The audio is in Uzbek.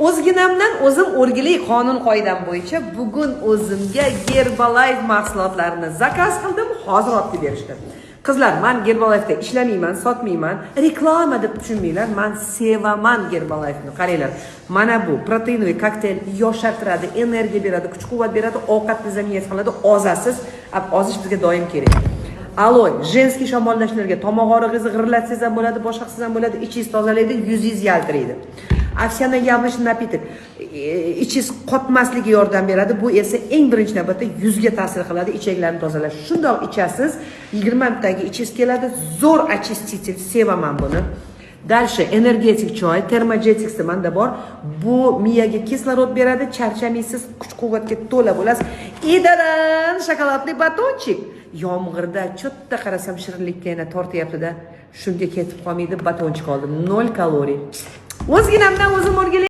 O'zginamdan o'zim o'rgili qonun qoidam bo'yicha bugun o'zimga Herbalife mahsulotlarini zakaz qildim, hozir olib kelib berishdi. Qizlar, men Herbalife'da ishlamayman, sotmayman, reklama deb tushunmanglar. Men sevaman Herbalife'ni. Qaranglar. Mana bu proteinli kokteyl yoshartiradi, energiya beradi, kuch-quvvat beradi, ovqat tizimiga qiladi, ozasiz. Ozish bizga doim kerak. Aloe, jenskiy shamollashlarga, tomoq og'rig'ingizni g'irlatsangiz ham bo'ladi, boshqa qilsangiz ham bo'ladi, ichingiz tozalaydi, yuzingiz yaltiraydi. Овсяный яблочный напиток ichingiz qotmasligiga yordam beradi. Bu esa eng birinchi navbatda yuzga ta'sir qiladi, ichaklarni tozalash. Shundoq ichasiz, 20 minutdagi ichingiz keladi, zo'r очиститель, sevaman buni. Дальше energetik choy, termogetik manda bor. Bu miyaga kislorod beradi, charchamaysiz, kuch-quvvatga to'la bo'lasiz. Idaran shokoladli batonchik. Yomg'irda cho'tta qarasam shirinlikka yana tortyapti-da. Shunga ketib qolmaydi, batonchik oldim. 0 kaloriya. O'zginamdan o'zim o'rgilay.